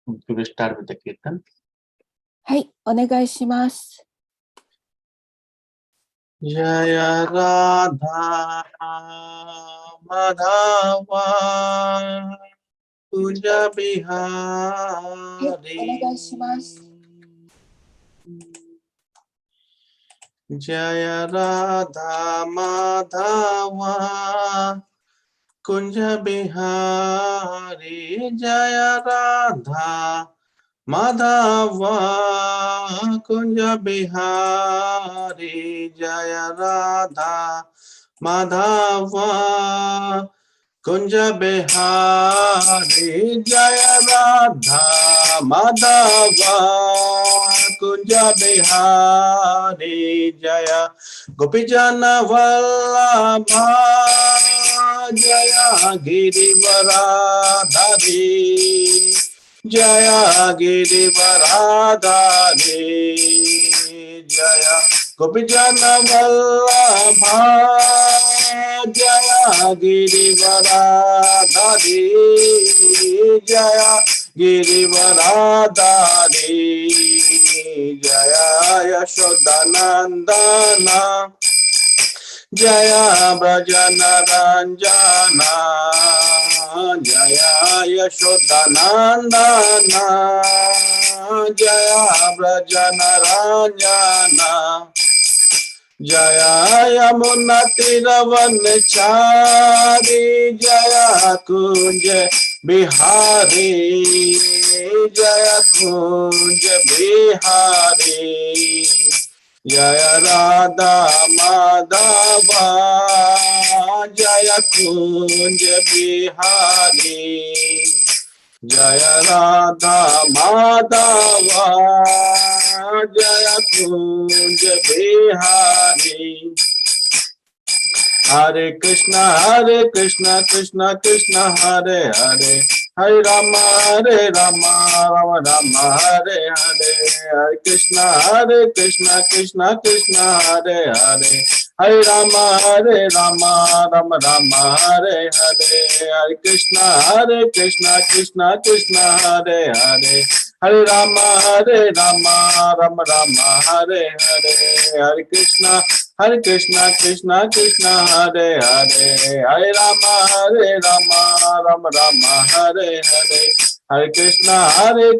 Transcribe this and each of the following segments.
We will start with the Kirtan. はい、お願いします。Jaya Radha Madhava Kunja はい、お Bihari 願いします。 Jaya Radha Madhava Kunja Bihari Jaya Radha Madhava Kunja Bihari Jaya Radha Madhava Kunja Bihari Jaya Radha Madhava Kunja Bihari Jaya Gopijana Vallabha Jaya Girivaradhari Jaya Girivaradhari Jaya Gopijana Vallabha Jaya Girivaradhari Jaya Girivaradhari Jaya Yashodanandana Jaya Brajana Ranjana Jaya Yashodanandana Jaya Brajana Ranjana Jaya Yamuna Tiravanachari Jaya Kunja Bihari Jaya Kunja Bihari Jaya Radha Madhava Jaya Kunja Bihari Jaya Radha Madhava Jaya Kunja Bihari Hare Krishna Krishna Krishna Hare Hare Hare Rama Rama Rama Hare Hare Hare Krishna Krishna Krishna Hare Hare Hare Rama Rama Rama Hare Hare Hare Krishna Krishna Krishna Hare Hare Hare Rama Rama Rama Hare Hare Hare Krishna Krishna Krishna Hare Hare Hare Rama Rama Rama Hare Hare Hare Krishna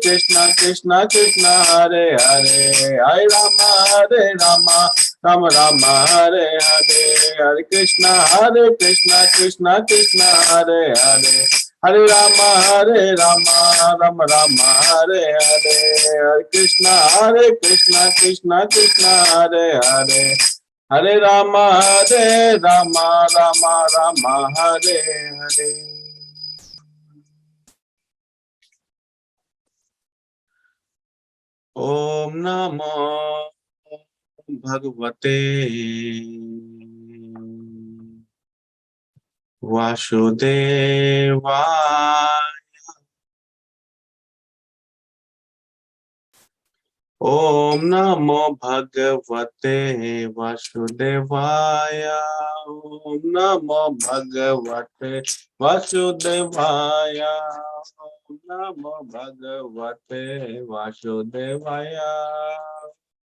Krishna Krishna Hare Hare Hare Rama Rama Rama Hare Hare Hare Krishna Krishna Krishna Hare Hare Hare Rama Rama Rama Hare Hare Hare Krishna Krishna Hare Hare Hare Rama Rama Hare Hare Om Namo Bhagavate Vasudevaya Om Namo Bhagavate Vasudevaya Om Namo Bhagavate Vasudevaya Om Namo Bhagavate Vasudevaya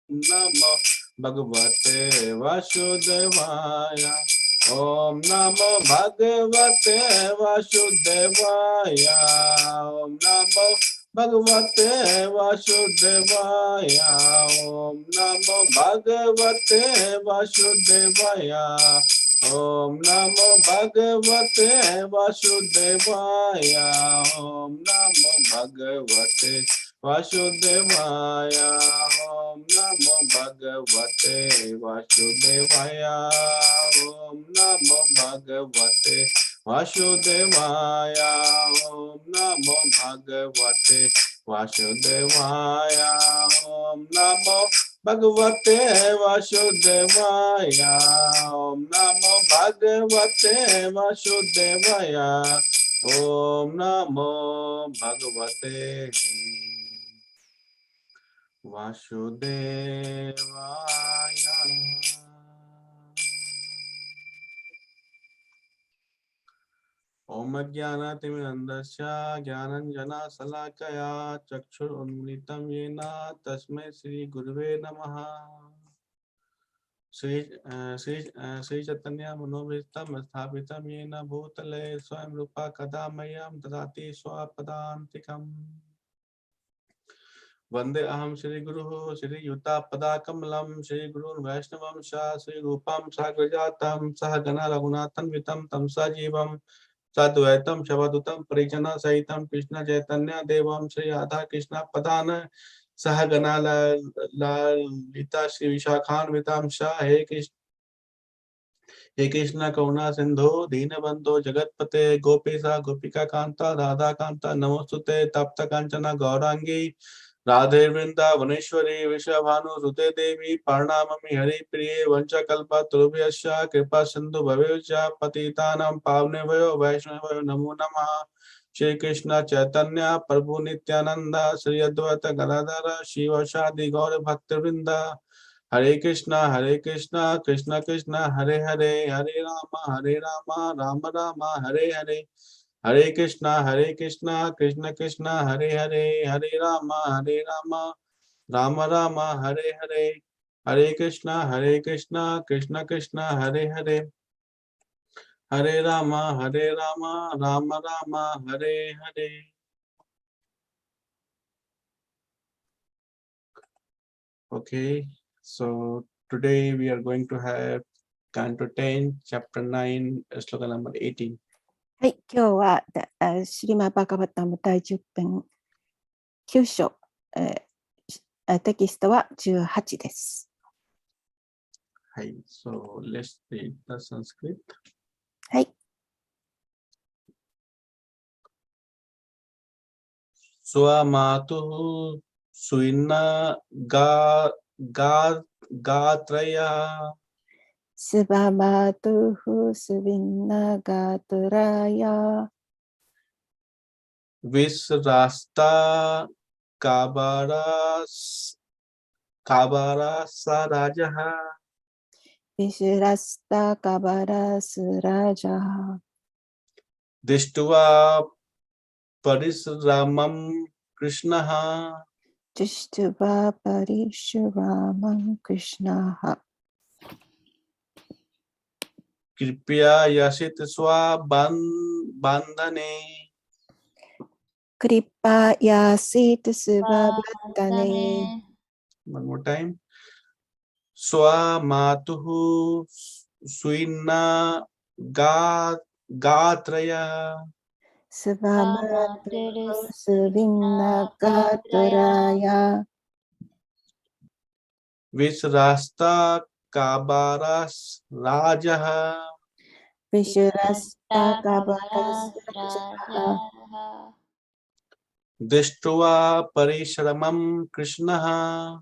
Om Namo Bhagavate Vasudevaya Om Namo Bhagavate Vasudevaya Om Namo Bhagavate Vasudevaya Om Namo Bhagavate Vasudevaya Om Namo Bhagavate Vasudevaya Om Namo Bhagavate Vasudevaya Om Namo Bhagavate Vasudevaya Om Namo Bhagavate Vasudevaya Om Namo Bhagavate Vasudevaya Om Namo Bhagavate Vasudevaya Om Namo Bhagavate Vasudevaya Om Namo Bhagavate Vasudevaya Om Jnana-timirandasya Jnananjana-salakaya Chakshur-unmilitam Yena Tasmai Shri Gurave Namaha. Sri Chaitanya Manobhistam Sthapitam Yena Bhutale Swayam Rupa Kadamayam Tadati Swapadantikam. Vande Aham Shri Guru Shri Yuta Padakamalam Shri Guru Vaishnavam Shah Shri Rupam Sagrajatam Sahagana Raghunathan Vitam Tamsa Jivam Sadvaitam Shavadutam Parijana Sahitam Krishna Chaitanya Devam Shri Radha Krishna Padana Sahagana Lalita Shri Vishakhan Vitam Shah हे कृष्ण करुणा सिंधु दीनबंधो जगतपते गोपीसा गोपिका कांता राधा कांता नमोस्तुते तप्त कांचना गौरांगी राधे वृंदावनेश्वरी विश्वभानु सुते देवी प्रणमामि हरि प्रिये वंशकल्पतरुभ्यश्च कृपा सिंधु भवेश्च पतितानां पावनेभ्यो वैष्णवेभ्यो नमो नमः श्री कृष्ण चैतन्य प्रभु नित्यानंद श्री अद्वैत गदाधर शिवशादि गौर भक्तवृंद हरे कृष्णा कृष्ण कृष्ण हरे हरे हरे राम राम राम हरे हरे हरे कृष्णा कृष्ण कृष्ण हरे हरे हरे राम राम राम हरे हरे हरे कृष्णा कृष्ण कृष्ण हरे हरे हरे राम राम राम हरे Hare. Okay, so today we are going to have Canto 10, Chapter 9, Sloka number 18. はい、今日はシリマバガバタム第10編9章、テキストは18です。Hi, so let's read the Sanskrit. はい。Swamatuhu suina gatrayaスバマトフスビンナガトラヤ Visrasta kabarasa rajaha ビシュラスタカバラスラジャハ Dishtuva parisramam krishnaha ジュシトゥバパリシュラマンクリシナハ Kripya yasit swabandhane クリパヤシトスババタネ One more time. Swamatuhu suina gatraya スバマトフスビンナガトラヤ Visrasta kabaras rajaha ビシュラスタカバラスラジャハ Dishtuva parishramam krishnaha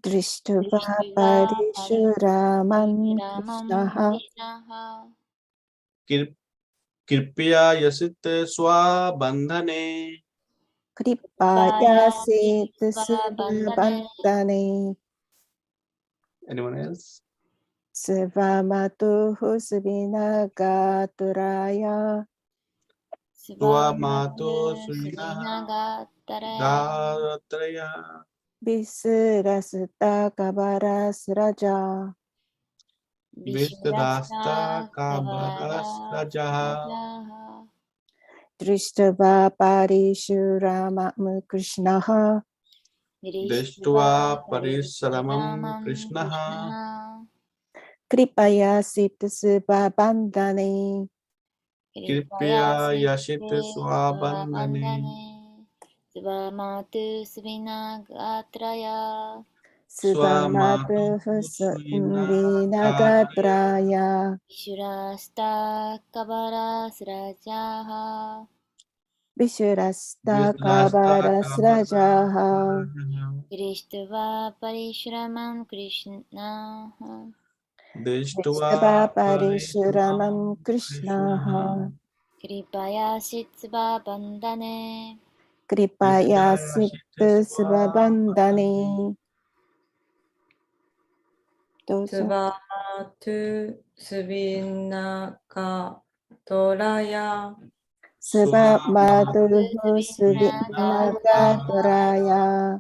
ドリシュバパリシュラマンクリシナハ Kripya yasit swabandhane クリパヤシトスババタネ Anyone else? スバマトフスビナガトラヤ Swamatu suina gatraya ビスラスタカバラスラジャ Visrasta kabaras rajaha ドリシュバパリシュラマムクリシナハ Dishtuva parisramam krishnaha クリパヤシトスババンダネ Kripya yashit swabandhane スバマトゥスビナガトラヤ スバマト Swamatu フス suina ビナガト gatraya ラヤ シュラスタカバラスラジャハ ビシュラスタカ Visrasta バラスラジャ kabaras ハ rajaha クリシトバパリシュラマンクリシナハ デシュ Dishtuva バパリシュラマ parisramam ンクリシナハ krishnaha クリパヤシツババンダネクリパ Kripya ヤシ yashit トスババンダ swabandhane ネどうぞ。スバマトゥスビナカトラヤ Suba Matuhu Subinagaduraya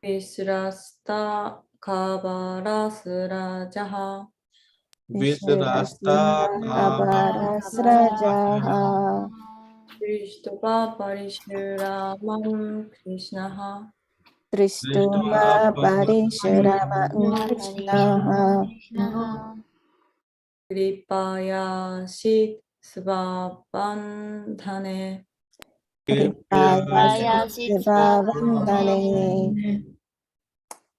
Visrasta Kabarasrajaha Visrasta Abarasrajaha Krishtva Parishuramam Krishnaha Tristuma Parishuraman Krishnaha Kripaya Shit Svabandhane Kripaya Sivavandane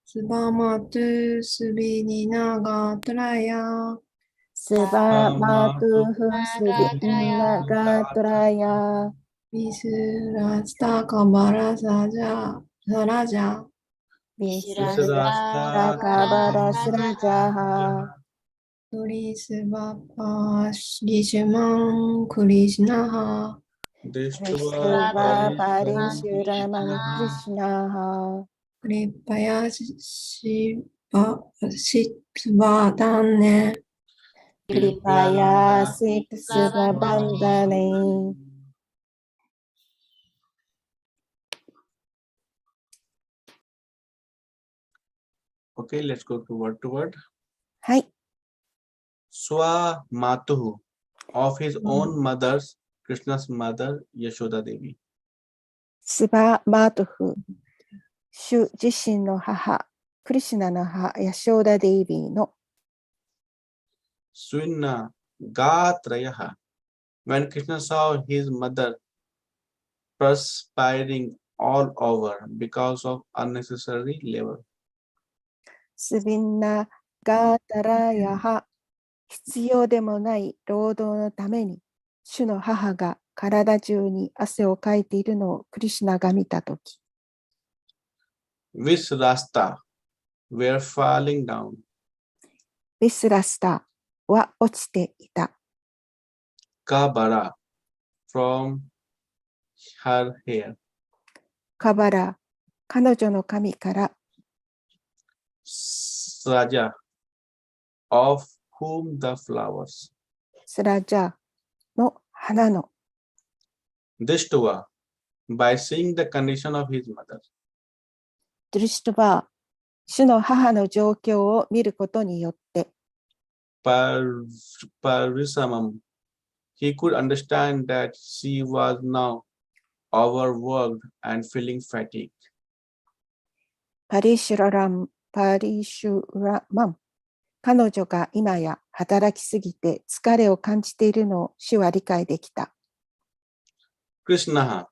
Subamatu Subininagataya Suba Matuhu Subinagaduraya Visrasta Kabara Saraja Visrasta Kabarasrajaha Turisvapa Rishiman Krishnaha Tristuma Parishuraman Krishnaha Kripaya Shivadane Kripaya Sivavandane. Okay, let's go to word to word. はい。 Swa Matuhu, of his own mother's, Krishna's mother, Yashoda Devi. スバマートフ、主自身の母、クリシュナの母、ヤショーダ・デイビーの Swinna Gatrayaha. When Krishna saw his mother perspiring all over because of unnecessary labor. スビンナ・ガータラヤハ、必要でもない労働のために、主の母が体中に汗をかいているのをクリシュナが見たとき、 Visrasta were falling down. ビスラスタは落ちていた。 Kabara from her hair. カバラ、彼女の髪から、 Sraja, of whom the flowers. スラジャの花の Dishtuva, by seeing the condition of his mother. ドリシュトバー、主の母の状況を見ることによって、 Parisamam, he could understand that she was now overworked and feeling fatigued. パリシュラマン、彼女が今や働きすぎて疲れを感じているのを主は理解できた。 Krishna,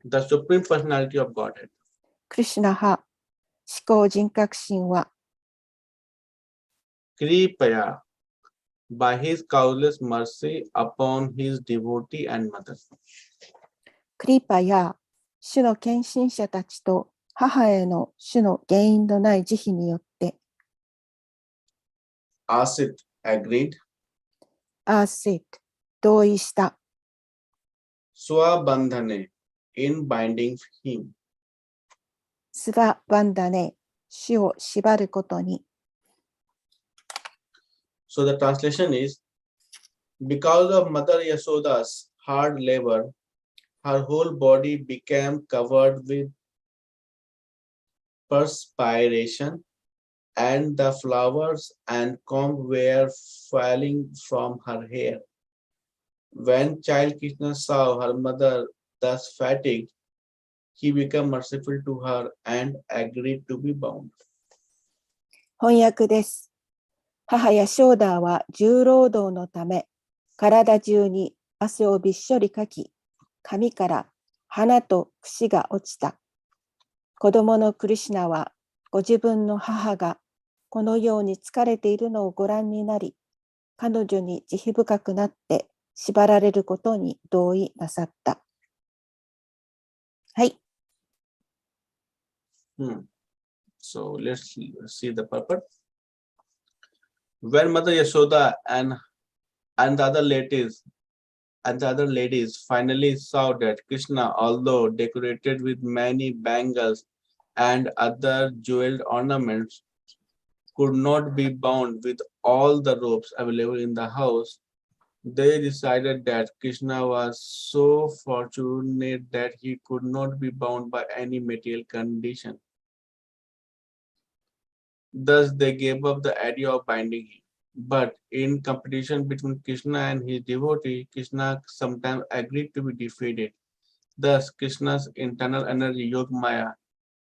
the supreme personality of Godhead. クリシュナ派、思考人格心は Kripaya, by his causeless mercy upon his devotee and mother. クリパや主の献身者たちと母への主の原因のない慈悲によって、 Asit agreed. アーシット、同意した。 Swabandhane, in binding him. スババンダネ、主を縛ることに。 So the translation is, because of Mother Yasoda's hard labor, her whole body became covered with perspiration, and the flowers and comb were falling from her hair. When child Krishna saw her mother thus fatigued, he became merciful to her and agreed to be bound. 翻訳です。母やショーダーは重労働のため、体中に汗をびっしょりかき、髪から花と櫛が落ちた。子供のクリシュナは、ご自分の母がこのように疲れているのをご覧になり、彼女に慈悲深くなって縛られることに同意なさった。はい。So let's see the purport. When Mother Yashoda and the other ladies finally saw that Krishna, although decorated with many bangles and other jeweled ornaments, could not be bound with all the ropes available in the house, they decided that Krishna was so fortunate that he could not be bound by any material condition. Thus, they gave up the idea of binding him. But in competition between Krishna and his devotee, Krishna sometimes agreed to be defeated. Thus, Krishna's internal energy, Yogamaya,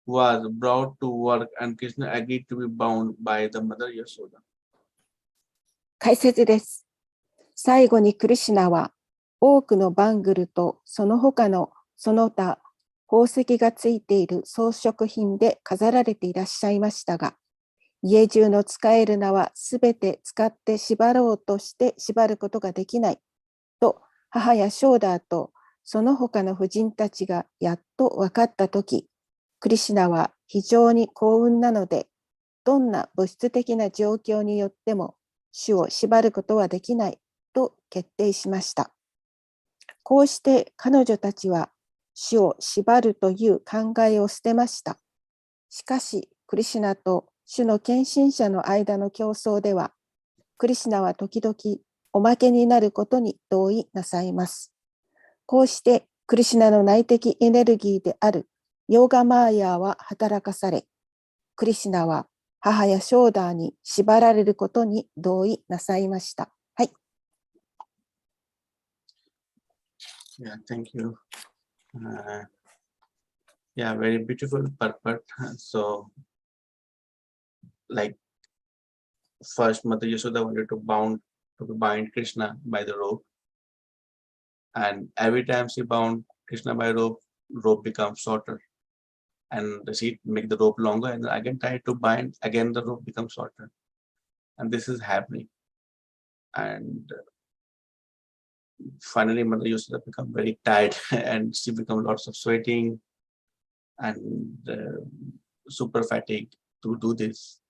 was brought to work and Krishna agreed to be bound by the mother Yashoda. 解説です。最後にクリシュナは多くのバングルとその他のその他宝石がついている装飾品で飾られていらっしゃいましたが、家中の使える名はすべて使って縛ろうとして縛ることができないと母やショーダーとその他の婦人たちがやっと分かったとき、クリシュナは非常に幸運なので、どんな物質的な状況によっても主を縛ることはできないと決定しました。こうして彼女たちは主を縛るという考えを捨てました。しかし、クリシュナと主の献身者の間の競争では、クリシュナは時々おまけになることに同意なさいます。こうしてクリシュナの内的エネルギーであるヨーガマーヤーは働かされ、クリシュナは母やショーダーに縛られることに同意なさいました。はい。Yeah, thank you. Yeah, very beautiful purport. So, like, first Mother Yashoda wanted to bind Krishna by the rope, and every time she bound Krishna by rope becomes shorter, and she make the rope longer, and again try to bind, again the rope becomes shorter, and this is happening, and finally Mother Yashoda become very tired, and she become lots of sweating and super fatigued to do this.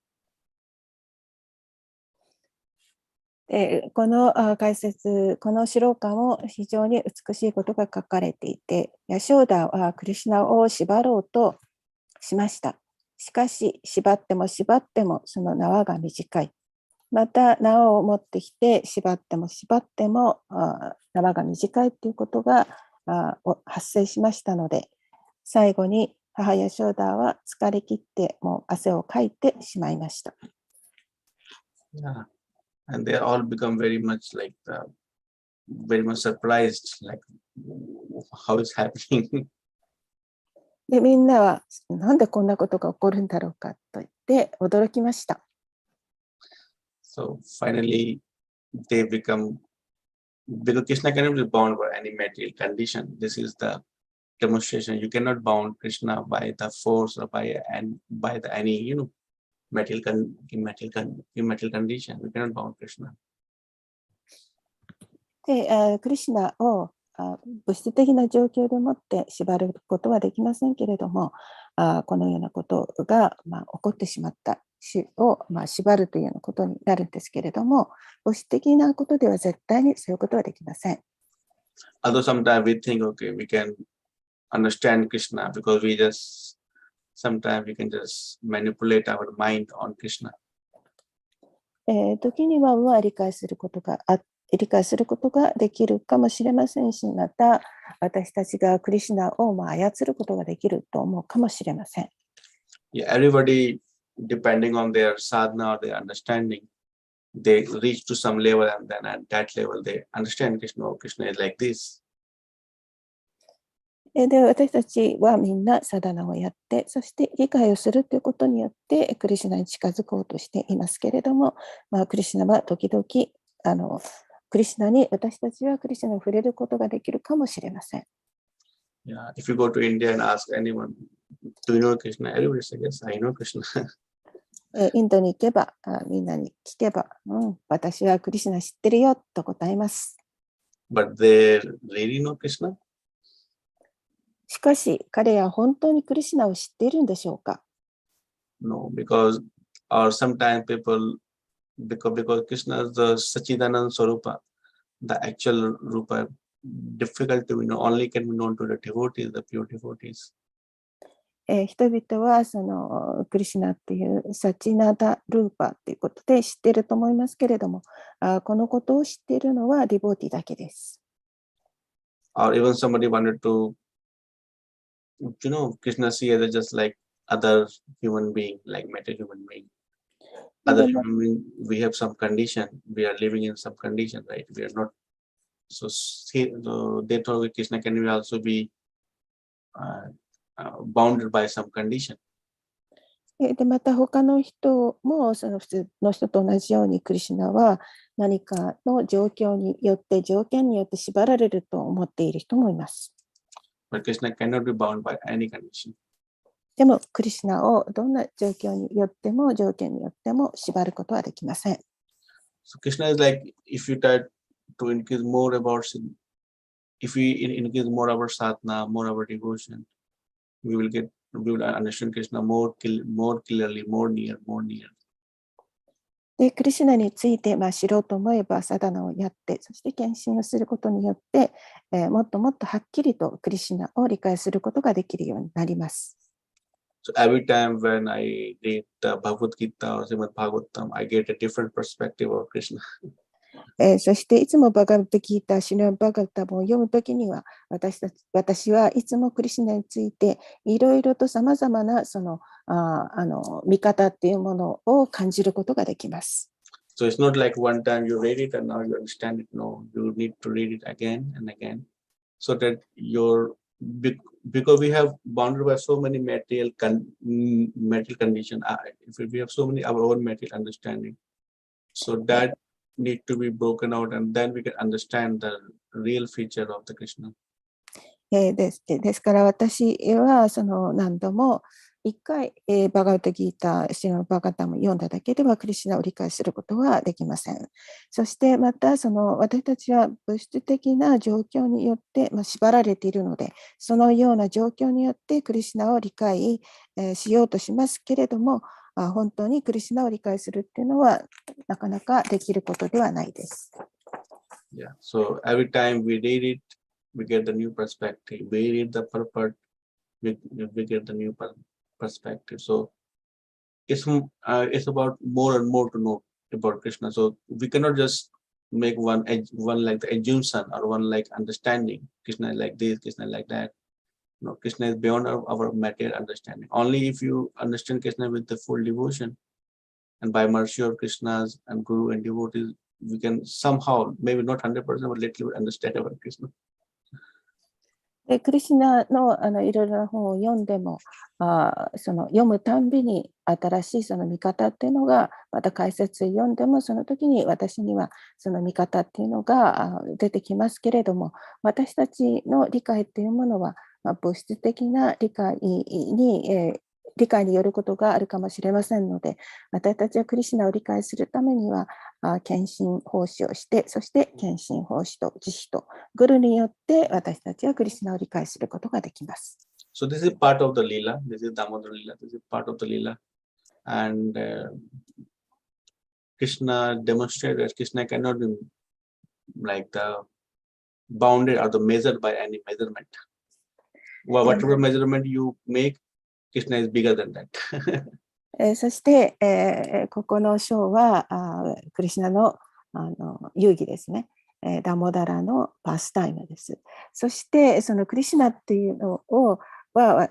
この解説、このシローカも非常に美しいことが書かれていて、ヤショーダはクリシュナを縛ろうとしました。しかし、縛っても縛ってもその縄が短い。また、縄を持ってきて縛っても縛っても縄が短いということが発生しましたので、最後に母ヤショーダは疲れ切ってもう汗をかいてしまいました。Yeah. And they all become very much like very much surprised, like how is happening. で、みんなはなんでこんなことが起こるんだろうかと言って驚きました。So finally, they become, because Krishna cannot be bound by any material condition. This is the demonstration. You cannot bound Krishna by the force or by any material condition. You cannot bound Krishna. で、クリシュナを物質的な状況でもって縛ることはできませんけれども、このようなことが、起こってしまった主を、縛るというようなことになるんですけれども、物質的なことでは絶対にそういうことはできません。Although sometimes we think, okay, we can understand Krishna because sometimes we can just manipulate our mind on Krishna. 時には理解することができるかもしれませんし、また私たちがクリシュナを操ることができると思うかもしれません。Yeah, everybody, depending on their sadhana or their understanding, they reach to some level, and then at that level they understand Krishna. Oh, Krishna is like this. で、私たちはみんなサダナをやって、そして理解をするということによってクリシュナに近づこうとしていますけれども、クリシュナは時々私たちはクリシュナに触れることができるかもしれません。Yeah, if you go to India and ask anyone, do you know Krishna? Everybody says, yes, I know Krishna. インドに行けば、みんなに聞けば、私はクリシュナ知ってるよと答えます。But they really know Krishna? しかし、彼らは本当にクリシュナを知っているんでしょうか？ No, because sometimes people, because Krishna is the Sachidanand Swarupa, the actual Rupa, difficult to only can be known to the devotees, the pure devotees. 人々はそのクリシュナっていうサチナダルーパっていうことで知っていると思いますけれども、このことを知っているのはディボーティだけです。Or even somebody wanted to, Krishna see as just like other human being, like material human being. Other でも human being, we have some condition. We are living in some condition, right? We are not. So they thought Krishna can we also be bounded by some condition. でまた他の人もその普通の人と同じようにクリシュナは何かの状況によって条件によって縛られると思っている人もいます。But Krishna cannot be bound by any condition. でもクリシュナをどんな状況によっても条件によっても縛ることはできません。So Krishna is like, if you try to increase more about, if we increase more our sadhana, more our devotion, we will understand Krishna more clearly, more near. でクリシュナについて、知ろうと思えばサダナをやって、そして献身をすることによって、もっともっとはっきりとクリシュナを理解することができるようになります。So every time when I read the Bhagavad Gita or Srimad Bhagavatam, I get a different perspective of Krishna. そしていつもバガバッドギーター、シュリマッバガバタムを読むときには私はいつもクリシュナについていろいろとさまざまなその見方っていうものを感じることができます。So it's not like one time you read it and now you understand it. No, you need to read it again and again, so that because we have bounded by so many material condition. If we have so many our own material understanding, so that need to be broken out, and then we can understand the real feature of the Krishna. ですから私はその何度も一回バガバッドギーター、シリマッバガバタムを読んだだけではクリシュナを理解することはできません。そしてまたその私たちは物質的な状況によって縛られているので、そのような状況によってクリシュナを理解しようとしますけれども、本当にクリシュナを理解するっていうのはなかなかできることではないです。Yeah. So every time we read it, we get the new perspective. We read the purport, we get the new perspective. So it's about more and more to know about Krishna. So we cannot just make one like the assumption or one like understanding. Krishna is like this, Krishna is like that. No, Krishna is beyond our material understanding. Only if you understand Krishna with the full devotion, and by mercy of Krishna's and Guru and devotees, we can somehow, maybe not 100%, but little bit understand about Krishna. クリシュナのいろいろな本を読んでもその読むたんびに新しいその見方っていうのが、また解説を読んでもその時に私にはその見方っていうのが出てきますけれども、私たちの理解っていうものは物質的な理解によることがあるかもしれませんので、私たちはクリシュナを理解するためには献身奉仕をして、そして献身奉仕と慈悲とグルによって私たちはクリシュナを理解することができます。So this is part of the Leela. This is Damodar Leela. This is part of the Leela. And Krishna demonstrated that Krishna cannot be like the bounded or the measured by any measurement. Whatever measurement you make, Krishna is bigger than that. そして、ここの章はクリシュナの遊戯ですね。ダモダラのパスタイムです。そしてそのクリシュナっていうのは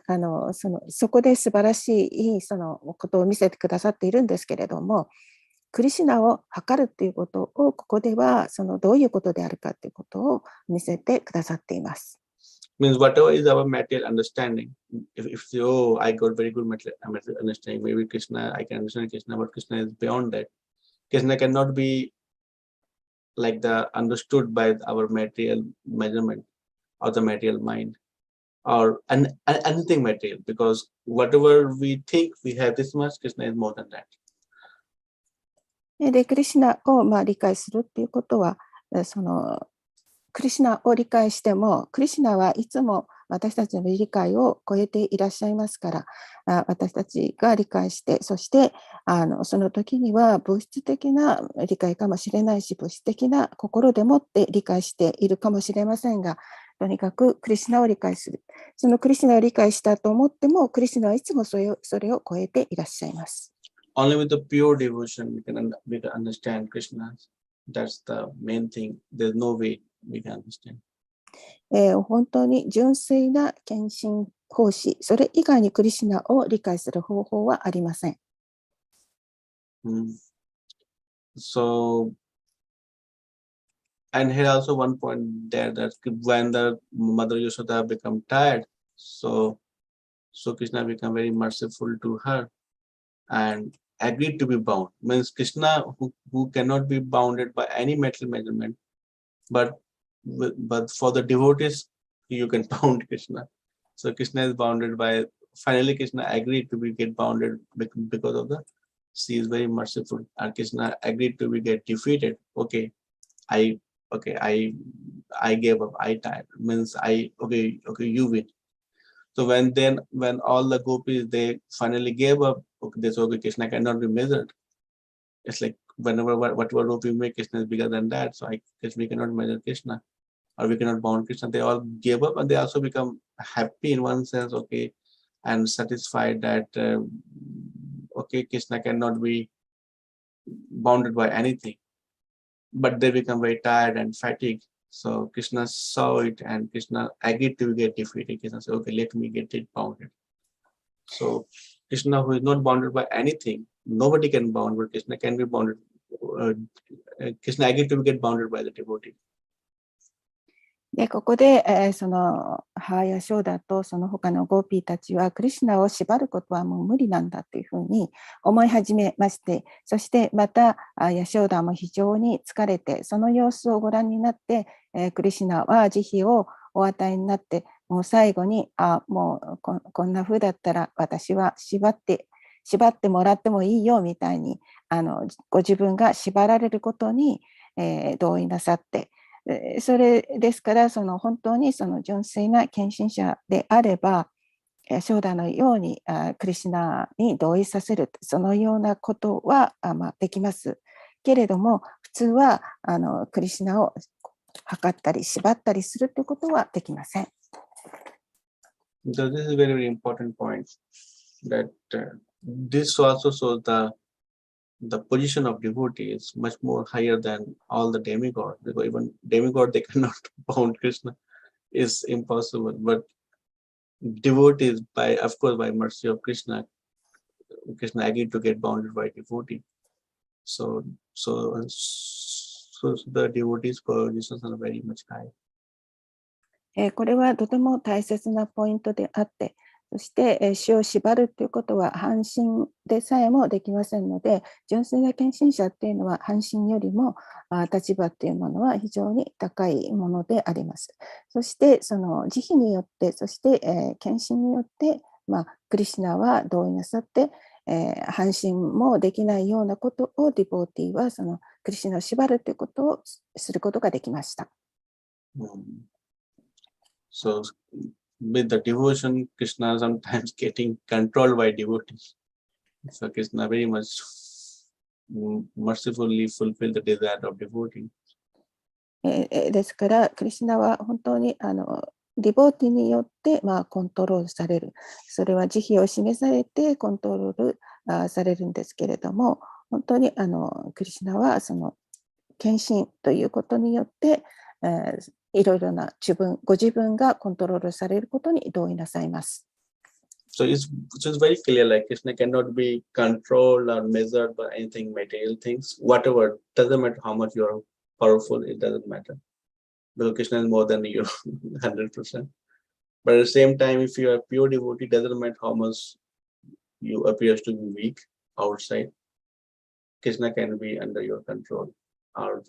そこで素晴らしいそのことを見せてくださっているんですけれども、クリシュナを測るっていうことをここではそのどういうことであるかということを見せてくださっています。Means whatever is our material understanding. If I got very good material understanding, maybe Krishna, I can understand Krishna, but Krishna is beyond that. Krishna cannot be like the understood by our material measurement or the material mind or anything material, because whatever we think we have this much, Krishna is more than that. でクリシュナを理解するっていうことは、そのクリシュナを理解しても、クリシュナはいつも私たちの理解を超えていらっしゃいますから、私たちが理解して、そしてその時には物質的な理解かもしれないし、物質的な心でもって理解しているかもしれませんが、とにかくクリシュナを理解する。そのクリシュナを理解したと思っても、クリシュナはいつもそれを超えていらっしゃいます。Only with the pure devotion we can understand Krishna. That's the main thing. There's no way we can understand. 本当に純粋な献身奉仕、それ以外にクリシュナを理解する方法はありません。So, and here also one point there that when the Mother Yashoda become tired, so Krishna become very merciful to her and agreed to be bound. Means Krishna who cannot be bounded by any material measurement, but for the devotees you can bound Krishna. So Krishna is bounded by. Finally, Krishna agreed to get bounded because of the. She is very merciful. And Krishna agreed to get defeated. Okay, I gave up. I tired. Means okay, you win. So when all the gopis they finally gave up, okay, they said, okay, Krishna cannot be measured. It's like whenever whatever rope we make, Krishna is bigger than that. So I guess we cannot measure Krishna, or we cannot bound Krishna. They all gave up, and they also become happy in one sense, okay, and satisfied that okay, Krishna cannot be bounded by anything. But they become very tired and fatigued. So Krishna saw it, and Krishna agreed to get defeated. Krishna said, okay, let me get it bounded. So Krishna, who is not bounded by anything, nobody can bound, but Krishna can be bounded. Krishna agreed to get bounded by the devotee. で、ここで、その母やショーダとその他のゴーピーたちはクリシュナを縛ることはもう無理なんだというふうに思い始めまして、そしてまたヤショーダも非常に疲れて、その様子をご覧になって、クリシュナは慈悲をお与えになって、もう最後にもうこんな風だったら私は縛ってもらってもいいよみたいにご自分が縛られることに、同意なさって、それですから、その本当にその純粋な献身者であれば、ショーダのようにクリシュナに同意させる、そのようなことはできますけれども、普通はクリシュナを測ったり縛ったりするということはできません。So this is a very, very important point that this also shows the position of devotee is much more higher than all the demigods, because even demigod they cannot bound Krishna. Is impossible. But devotees, of course by mercy of Krishna agreed to get bounded by devotee. So the devotees' positions are very much high. これはとても大切なポイントであって、そして死を縛るということは半身でさえもできませんので、純粋な献身者っていうのは半身よりも立場っていうものは非常に高いものであります。そしてその慈悲によって、そして献身によって、クリシュナは同意なさって、半身もできないようなことをディボーティーはそのクリシュナを縛るということをすることができました。So with the devotion, Krishna sometimes getting controlled by devotees. So Krishna very much mercifully fulfill the desire of devotee. ですから、クリシュナは本当にディボーティによって、コントロールされる。それは慈悲を示されてコントロールされるんですけれども、本当にクリシュナはその献身ということによって、いろいろなご自分がコントロールされることに同意なさいます。So it's very clear, like Krishna cannot be controlled or measured by anything, material things, whatever. Doesn't matter how much you are powerful, it doesn't matter. Because Krishna is more than you, 100%. But at the same time, if you are pure devotee, doesn't matter how much you appears to be weak outside. Krishna can be under your control. Or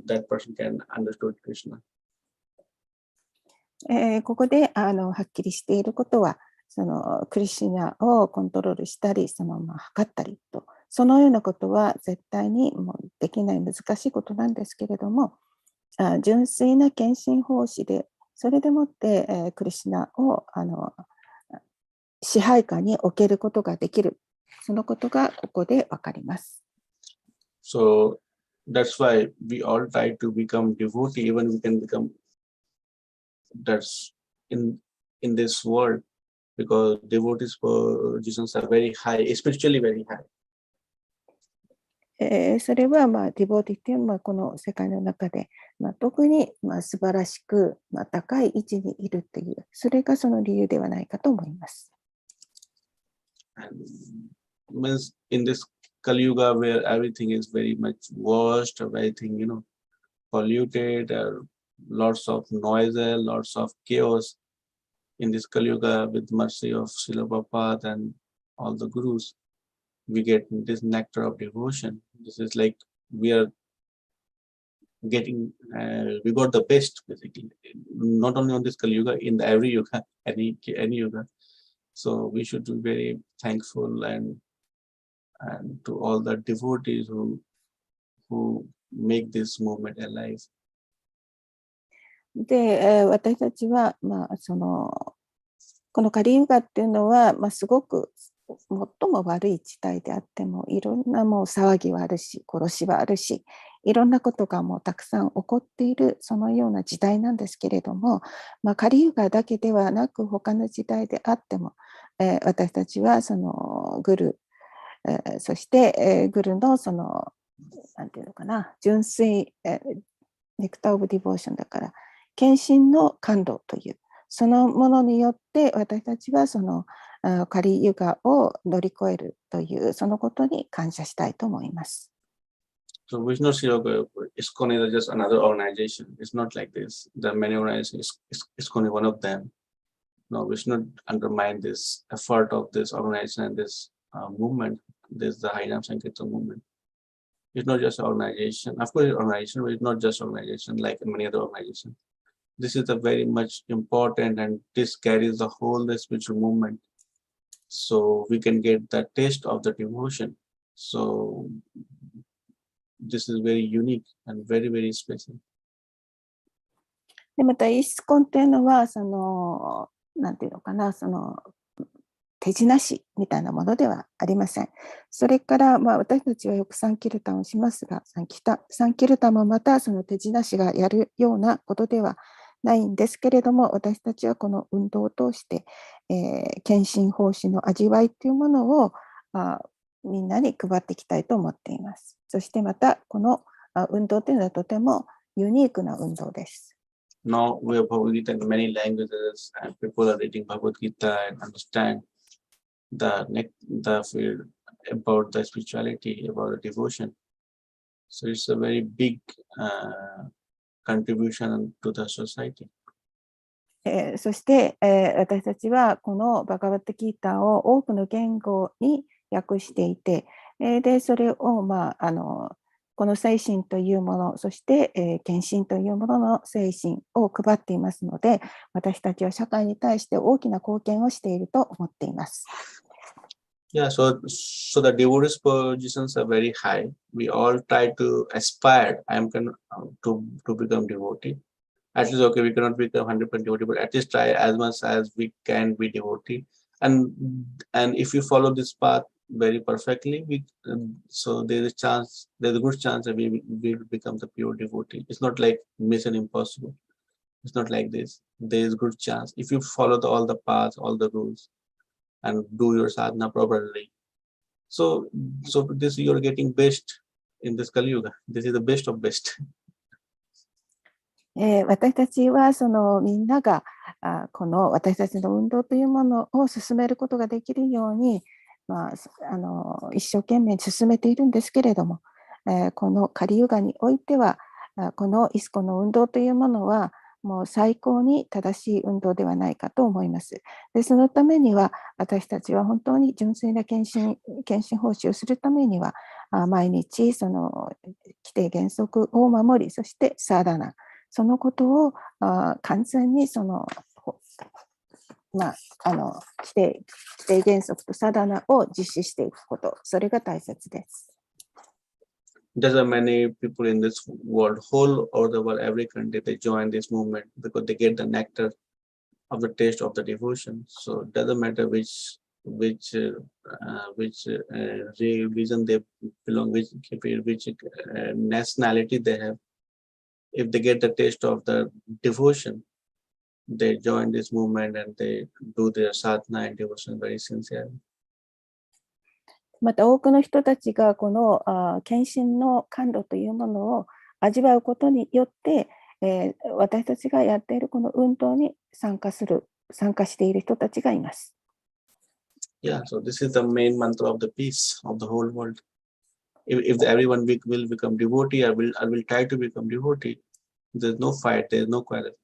that person can understand Krishna. ここではっきりしていることは、そのクリシュナをコントロールしたり、その測ったりと、そのようなことは絶対にもうできない難しいことなんですけれども、純粋な献身奉仕で、それでもって、クリシュナを支配下に置けることができる、そのことがここでわかります。So that's why we all try to become devotee, even we can become that's in this world, because devotees' positions are very high, spiritually very high. それは、ディボーティっていうのはこの世界の中で、特に、素晴らしく、高い位置にいるっていう、それがその理由ではないかと思います。And means in this Kali Yuga where everything is very much washed, everything, polluted, lots of noise, lots of chaos. In this Kali Yuga, with mercy of Srila Prabhupada and all the gurus, we get this nectar of devotion. This is like we are getting, we got the best basically, not only on this Kali Yuga, in every yuga, any yuga. So we should be very thankful and to all the devotees who make this movement alive. で、私たちは、このカリユガっていうのは、すごく最も悪い地帯であっても、いろんなもう騒ぎはあるし、殺しはあるし、いろんなことがもうたくさん起こっている、そのような時代なんですけれども、カリユガだけではなく、他の時代であっても、私たちはそのグル、そして、グルのその、なんていうのかな、純粋、ネクター・オブ・ディボーションだから、献身の感動という、そのものによって私たちはそのカリユガを乗り越えるという、そのことに感謝したいと思います。So Vishnu Shiroga, ISKCON is just another organization. It's not like this. There are many organizations. ISKCON is one of them. No, we should not undermine this effort of this organization and this movement. This is the Harinam Sankirtan movement. It's not just an organization. Of course, it's an organization, but it's not just an organization like many other organizations. This is a very much important, and this carries the whole the spiritual movement. So we can get the taste of the devotion. So this is very unique and very, very special. でまたイスコンというのはそのなんていうのかな、その手品師みたいなものではありません。それから、私たちはよくサンキルタンをしますが、サンキルタンもまたその手品師がやるようなことではないんですけれども、私たちはこの運動を通して、献身奉仕の味わいというものをみんなに配っていきたいと思っています。そしてまたこの運動というのはとてもユニークな運動です。Now we have Bhagavad Gita in many languages, and people are reading Bhagavad Gita and understand the field about the spirituality, about the devotion. So it's a very big contribution to the society. そして、私たちはこのバガバットギーターを多くの言語に訳していて、でそれを、この精神というもの、そして、献身というものの精神を配っていますので、私たちは社会に対して大きな貢献をしていると思っています。Yeah, so the devotees' positions are very high. We all try to aspire. To become devotee. At least, okay, we cannot become 100% devotee, but at least try as much as we can be devotee. And if you follow this path very perfectly, so there's a good chance that we will become the pure devotee. It's not like mission impossible. It's not like this. There is good chance if you follow all the paths, all the rules, and do your sadhana properly. So this you're getting best in this Kali Yuga. This is the best of best. 私たちはそのみんながこの私たちの運動というものを進めることができるように、一生懸命進めているんですけれども、このカリユガにおいてはこのイスコの運動というものはもう最高に正しい運動ではないかと思います。でそのためには私たちは本当に純粋な献身奉仕をするためには毎日その規定原則を守り、そしてサーダナ、そのことを完全にその規定原則とサダナを実施していくこと、それが大切です。There are many people in this world, whole over the world, every country, they join this movement because they get the nectar of the taste of the devotion. So it doesn't matter which religion they belong, which nationality they have. If they get the taste of the devotion, they join this movement and they do their sadhana and devotion very sincerely. また多くの人たちがこの献身の感度というものを味わうことによって、私たちがやっているこの運動に参加している人たちがいます。Yeah, so this is the main mantra of the peace of the whole world. If everyone will become devotee, I will try to become devotee. There's no fight, there's no quarrel.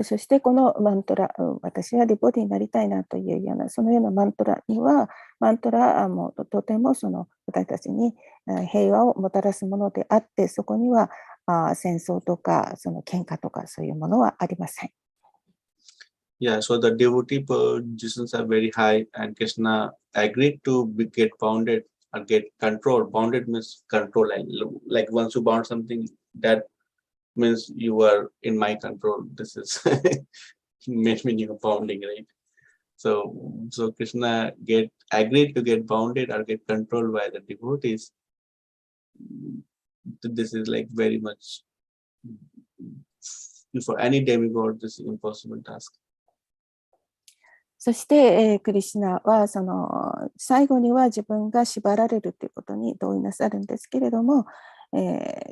そしてこのマントラ、私はディボディになりたいなというような、そのようなマントラには、マントラもとてもその私たちに平和をもたらすものであって、そこには戦争とかその喧嘩とかそういうものはありません。Yeah, so the devotee positions are very high, and Krishna agreed to get bounded or get control. Bounded means control, like once you bound something, that means you are in my control. This is meaning of bounding, right? So Krishna agreed to get bounded or get controlled by the devotees. This is like very much for any demigod, this is impossible task. そして、クリシュナはその最後には自分が縛られるということに同意なさるんですけれども、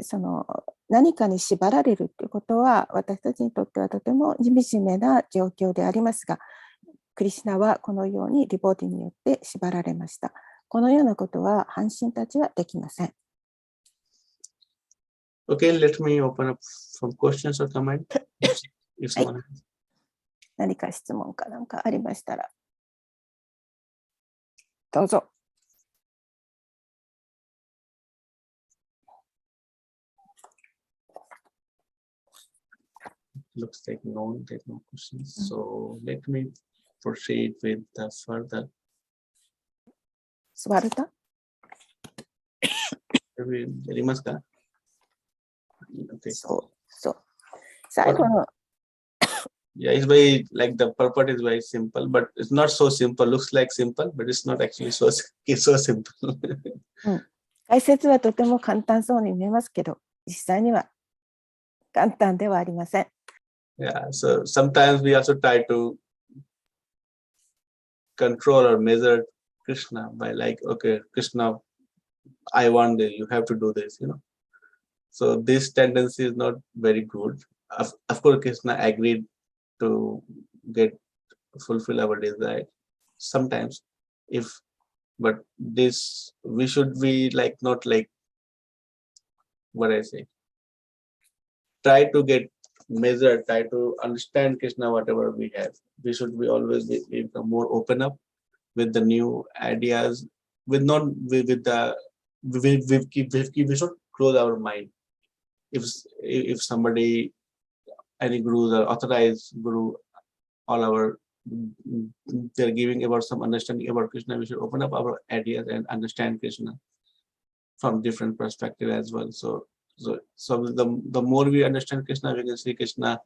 その何かに縛られるということは私たちにとってはとても惨めな状況でありますが、クリシュナはこのようにディボティによって縛られました。このようなことは半身たちはできません。Okay, let me open up some questions or comments. If someone has. 何か質問かなんかありましたらどうぞ。Looks like there's no questions. So let me proceed with the further. 座るたやりますか Okay. そう。最後の Yeah, it's very like the purport is very simple, but it's not so simple. Looks like simple, but it's not actually so simple. 解説はとても簡単そうに見えますけど、実際には簡単ではありません。Yeah, so sometimes we also try to control or measure Krishna by like, okay, Krishna, I want this, you have to do this, you know. So this tendency is not very good. Of course, Krishna agreed to fulfill our desire sometimes, but this we should be like not like what I say. Try to get measured, try to understand Krishna whatever we have. We should be always be more open up with the new ideas, we should close our mind. If somebody, any gurus or authorized guru, all our they're giving about some understanding about Krishna, we should open up our ideas and understand Krishna from different perspective as well. So the more we understand Krishna, we can see Krishna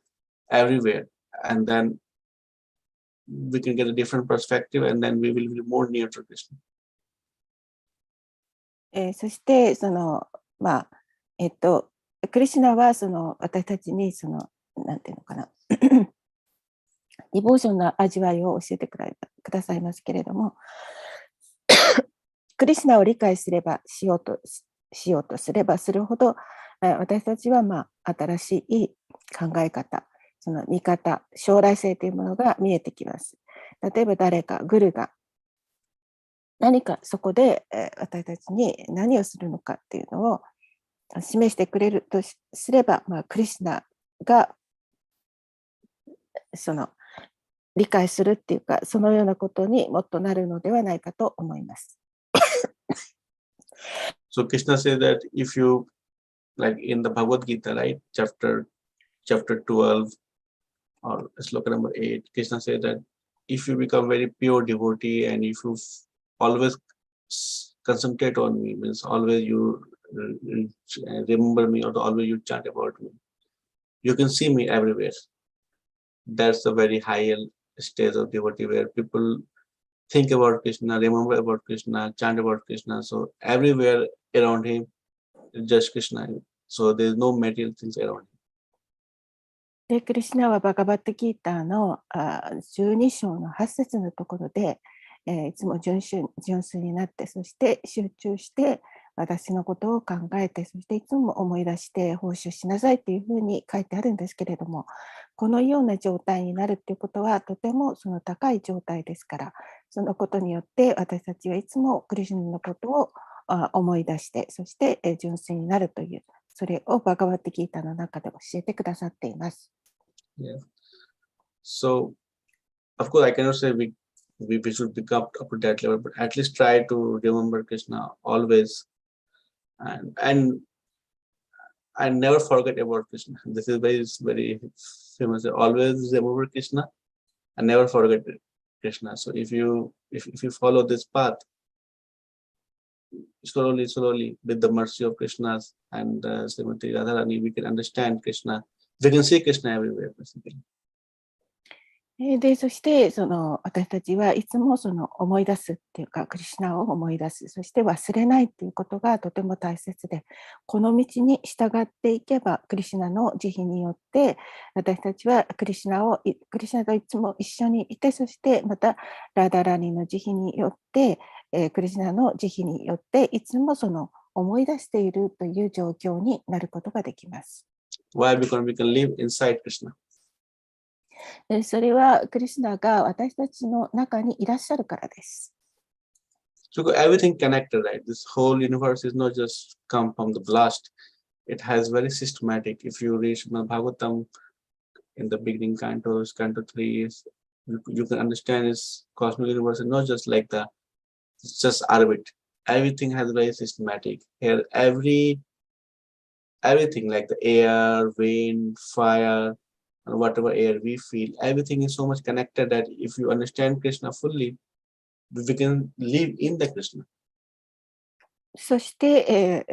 everywhere, and then we can get a different perspective, and then we will be more near to Krishna. そしてそのクリシュナはその私たちにそのなんていうのかなディボーションの味わいを教えてくださいますけれども、クリシュナを理解すればしようとすればするほど、私たちは新しい考え方、その見方、将来性というものが見えてきます。例えば誰かグルが何かそこで私たちに何をするのかっていうのを示してくれるとすれば、クリシュナがその理解するっていうか、そのようなことにもっとなるのではないかと思います。So Krishna says that if you, like in the Bhagavad Gita, right, chapter 12 or sloka number 8, Krishna says that if you become very pure devotee and if you always concentrate on me, means always you remember me or always you chant about me, you can see me everywhere. That's a very high stage of devotee where people think about Krishna, remember about Krishna, chant about Krishna. So everywhere around him is just Krishna. So there's no material things around him. で、クリシュナはバガバットギーターの12章の8節のところで、いつも純粋になって、そして集中して、私のことを考えて、そしていつも思い出して報酬しなさいっていうふうに書いてあるんですけれども、このような状態になるっていうことはとてもその高い状態ですから、そのことによって私たちはいつもクリシュナのことを思い出して、そして純粋になるという、それをバガバットギーターの中で教えてくださっています。Yeah. So, of course, I cannot say we should pick up to that level, but at least try to remember Krishna always, and never forget about Krishna. This is very famous. Always remember Krishna and never forget Krishna. So if you follow this path slowly with the mercy of Krishna and Srimati Radharani, we can understand Krishna. We can see Krishna everywhere, basically. で、そして私たちはいつも思い出すっていうか、クリシュナを思い出す、そして忘れないっていうことがとても大切で、この道に従っていけば、クリシュナの慈悲によって、私たちはクリシュナといつも一緒にいて、そしてまたラダラニの慈悲によって、クリシュナの慈悲によって、いつも思い出しているという状況になることができます。Why? Because we can live inside Krishna. それはクリシュナが私たちの中にいらっしゃるからです。So everything connected, right? This whole universe is not just come from the blast. It has very systematic. If you read Srimad Bhagavatam in the beginning cantos, canto 3, you can understand this cosmic universe is not just like it's just orbit. Everything has very systematic. Here, everything like the air, wind, fire, and whatever air we feel, everything is so much connected that if you understand Krishna fully, we can live in the Krishna. そして、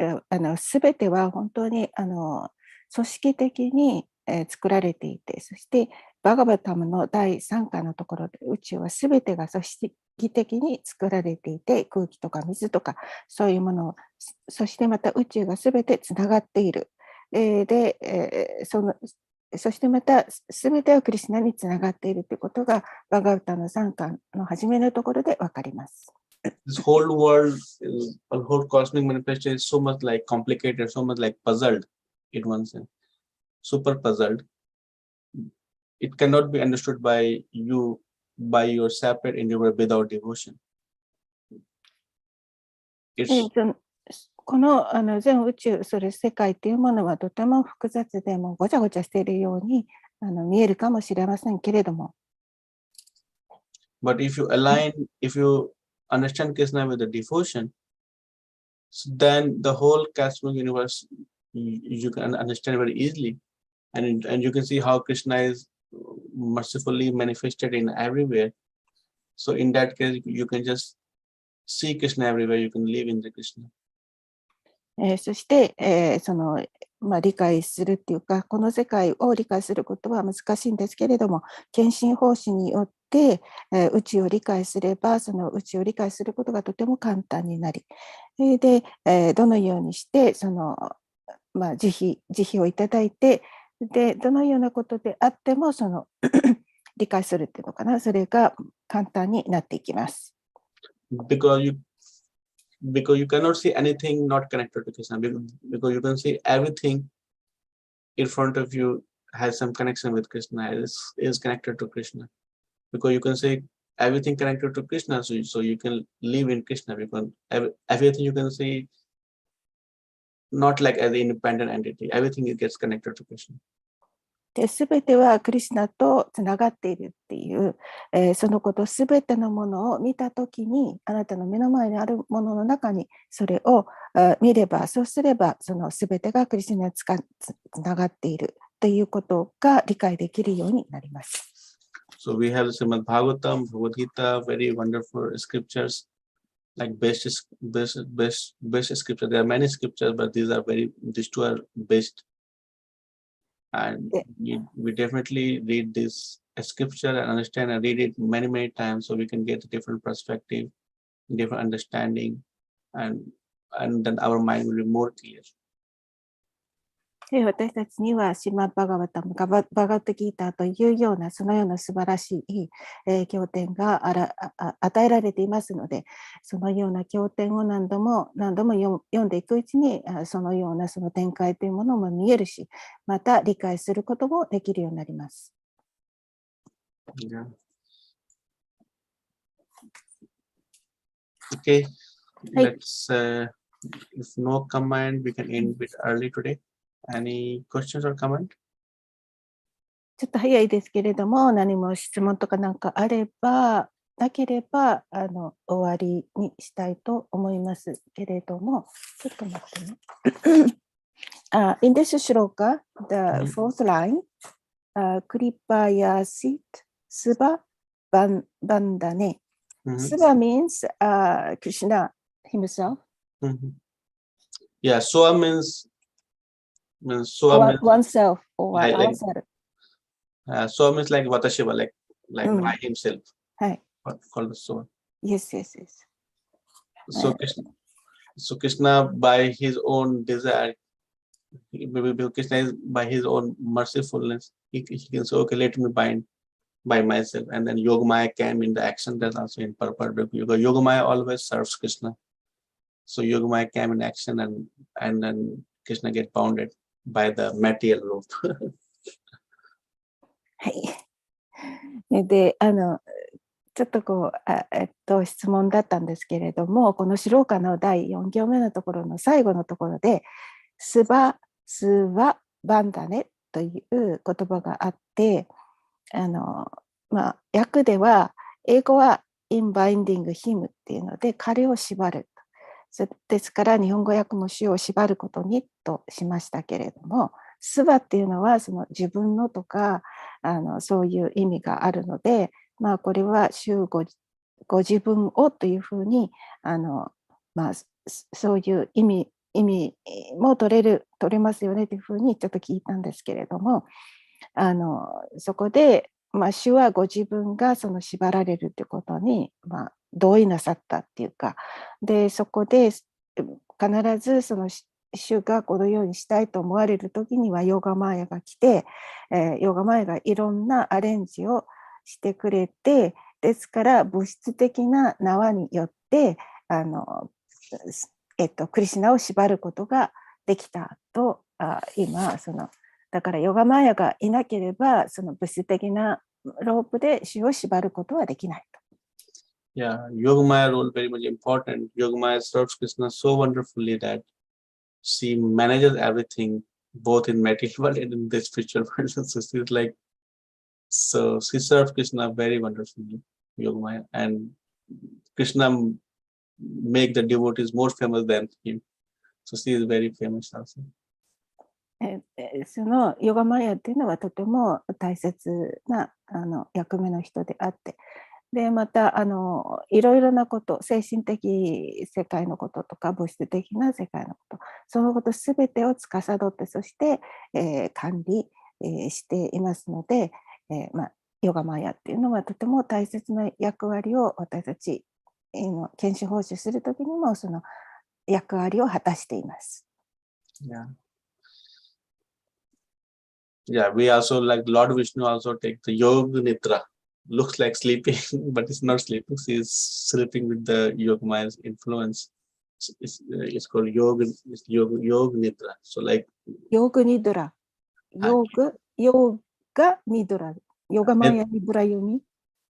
すべては本当に組織的に、作られていて、そしてバガバタムの第3巻のところで宇宙はすべてが組織的に作られていて、空気とか水とかそういうもの、そしてまた宇宙がすべてつながっている。そしてまたすべてはクリシュナにつながっているということがバガバタの3巻の初めのところでわかります。This whole world, a whole cosmic manifestation is so much like complicated, so much like puzzled in one sense, super puzzled. It cannot be understood by you, by your separate individual without devotion. It's この全宇宙、それ世界というものはとても複雑でもごちゃごちゃしているように見えるかもしれませんけれども。But if you align, if you understand Krishna with the devotion, then the whole cosmic universe you can understand very easily, and you can see how Krishna is mercifully manifested in everywhere. So in that case, you can just see Krishna everywhere. You can live in the Krishna. そして、理解するっていうか、この世界を理解することは難しいんですけれども、献身奉仕によって、宇宙を理解すれば、その宇宙を理解することがとても簡単になり、で、どのようにして、慈悲をいただいて、で、どのようなことであっても、理解するっていうのかな、それが簡単になっていきます。Because you cannot see anything not connected to Krishna, because you can see everything in front of you has some connection with Krishna, is connected to Krishna. Because you can see everything connected to Krishna, so you can live in Krishna, because everything you can see not like as an independent entity, everything it gets connected to Krishna. すべてはクリシュナとつながっているっていう、そのことすべてのものを見たときに、あなたの目の前にあるものの中にそれを見れば、そうすればそのすべてがクリシュナにつながっているということが理解できるようになります。So we have Srimad Bhagavatam, Bhagavad Gita, very wonderful scriptures, like best scriptures. There are many scriptures, but these two are best. And we definitely read this scripture and understand and read it many times, so we can get a different perspective, different understanding, and then our mind will be more clear. で私たちにはシマバガバタム、バガットギーターというような、そのような素晴らしい、経典が与えられていますので、そのような経典を何度も読んでいくうちに、そのようなその展開というものも見えるし、また理解することもできるようになります。Yeah. Okay, let's, if no comment, we can end bit early today. Any questions or comment? ちょっと早いですけれども、何も質問とかなんかあれば、なければ終わりにしたいと思いますけれども、ちょっと待ってね。In this shloka, the fourth line, Kripaya sit Suba Bandane. Suba means Krishna himself. Yeah, Swa means Swa means Oneself or like, ourselves. Swa means like Vatashiva, like by himself. はい。Called Swa. Yes, yes, yes. So Krishna by his own desire, maybe Krishna is by his own mercifulness, he can say, okay, let me bind by myself. And then Yogamaya came in the action. That's also in purport. Yogamaya always serves Krishna. So Yogamaya came in action, and then Krishna get bounded by the material rope. はい。で、ちょっとこう、質問だったんですけれども、このシローカの第4行目のところの最後のところで、スワバンダネという言葉があって、訳では、英語は in binding him っていうので、彼を縛る。ですから日本語訳も主を縛ることにとしましたけれども、スワっていうのはその自分のとかそういう意味があるので、これは主ご自分をというふうにそういう意味も取れますよねというふうにちょっと聞いたんですけれども、そこで、主はご自分がその縛られるということに、同意なさったっていうか、でそこで必ずその主がこのようにしたいと思われるときにはヨガマーヤが来て、ヨガマーヤがいろんなアレンジをしてくれて、ですから物質的な縄によってクリシュナを縛ることができたと今だからヨガマーヤがいなければその物質的なロープで主を縛ることはできないと。Yeah, Yogamaya role very much important. Yogamaya serves Krishna so wonderfully that she manages everything, both in material world and in the spiritual world. So she's like, so she serves Krishna very wonderfully, Yogamaya, and Krishna make the devotees more famous than him. So she is very famous also. そのヨガマヤっていうのはとても大切な役目の人であって、でまたいろいろなこと、精神的世界のこととか物質的な世界のこと、そのことすべてを司って、そして、管理、していますので、ヨガマヤっていうのはとても大切な役割を私たち研修奉仕するときにもその役割を果たしています。Yeah, we also like Lord Vishnu also take the Yoga Nidra. Looks like sleeping, but it's not sleeping. She is sleeping with the Yogamaya's influence. It's called Yoga Nidra. So like Yoga Nidra. Yoga Nidra. Yoga Maya Nidra Yumi.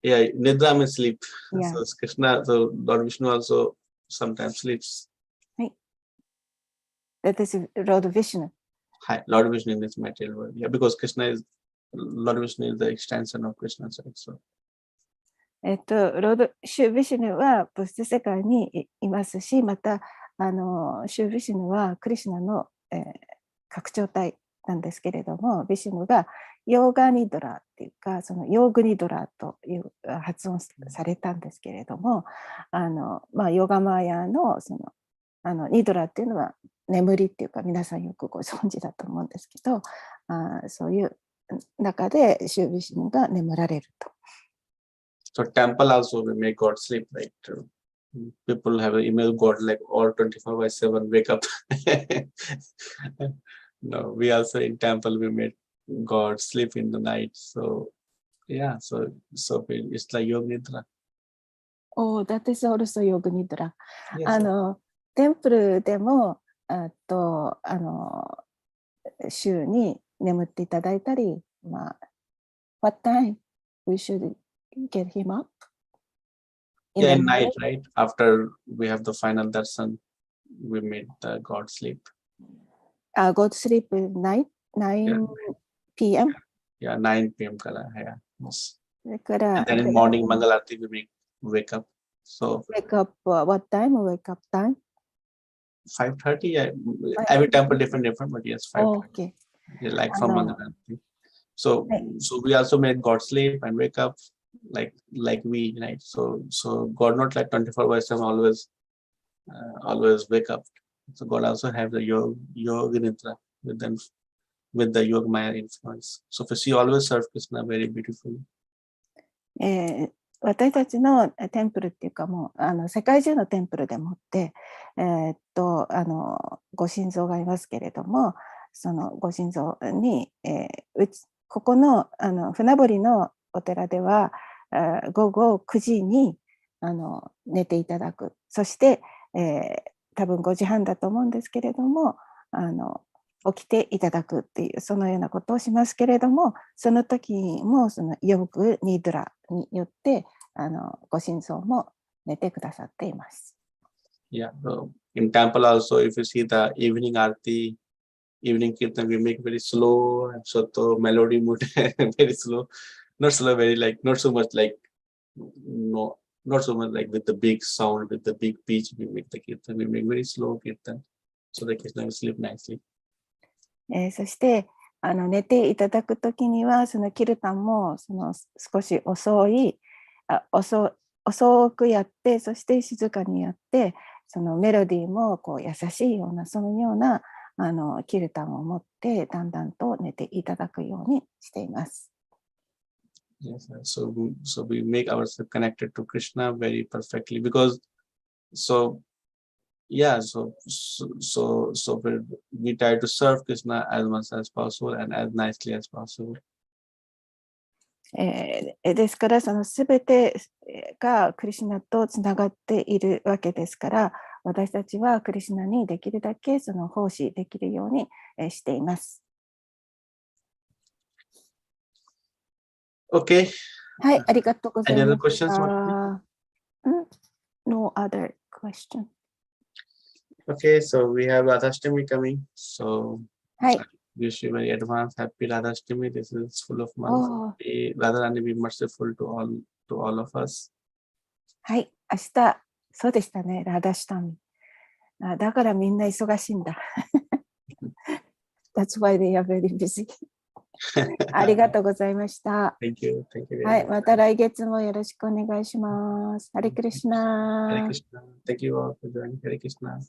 Yeah, Nidra means sleep. Yeah. So Krishna, so Lord Vishnu also sometimes sleeps. That is Lord Vishnu. Hi, Lord Vishnu in this material world. Yeah, because Lord Vishnu is the extension of Krishna's side. So. ロードシュービシュヌは物質世界にいますし、またシュービシュヌはクリシュナの、拡張体なんですけれども、ビシュヌがヨーガニドラっていうか、そのヨーグニドラという発音されたんですけれども、ヨガマーヤのそのニドラっていうのは眠りっていうか、皆さんよくご存知だと思うんですけど、そういう中でシュービシュヌが眠られると。So temple also we make God sleep, right? People have an image of God like all 24/7 wake up. No, we also in temple we made God sleep in the night. So yeah, it's like yoga nidra. Oh, that is also yoga nidra. Yes, sir. テンプルでも、週に眠っていただいたり、what time we should get him up? In Yeah, the in night, morning? right? After we have the final darshan, we made the God sleep. Go to sleep at night, 9 Yeah. p.m. Yeah, 9 p.m. kala. Yeah. Yes. だから、 And then in morning, Mangalarti, we wake up. So wake up, what time? Wake up time? 5:30. Yeah, every temple different, but yes, 5:30. Oh, okay. Yeah, like from Mangalarti. So Right. we also made God sleep and wake up like we, right? So God not like 24/7 always wake up. So God also have the yoga nidra with them with the yoga maya influence. So she always served Krishna very beautifully. 私たちのテンプルっていうかもう世界中のテンプルでもって、ご神像がいますけれども、そのご神像に、ここの船堀のお寺では午後9時に寝ていただく。そして、多分5時半だと思うんですけれども、起きていただくっていうそのようなことをしますけれども、その時もそのヨグニドラによってご神像も寝てくださっています。Yeah, so in temple also, if you see the evening arti, evening kirtan, we make very slow and so melody mood, very slow, not slow, very like not so much like no, not so much like with the big sound, with the big pitch. We make the kirtan, we make very slow kirtan, so the Krishna will sleep nicely. そして寝ていただくときにはそのキルタンもその少し遅くやって、そして静かにやって、そのメロディーもこう優しいようなそのようなキルタンを持ってだんだんと寝ていただくようにしています。Yes, so we make ourselves connected to Krishna very perfectly because yeah, so we try to serve Krishna as much as possible and as nicely as possible. ですからそのすべてがクリシュナとつながっているわけですから、私たちはクリシュナにできるだけその奉仕できるようにしています。Okay. はい、ありがとうござい Any ま other す。 questions? No other question. Okay, so we have Radhashtami coming. So はい。 wish you very advanced happy Radhashtami. This is full of months. おー Radharani be merciful to all of us. はい、明日、そうでしたね、ラダシタミ。だからみんな忙しいんだ。That's why they are very busy. ありがとうございました。 Thank you. Thank you very はい、 much. また来月もよろしくお願いします。ハレクリシナ Hare Krishna. Thank you all for joining. Hare Krishna.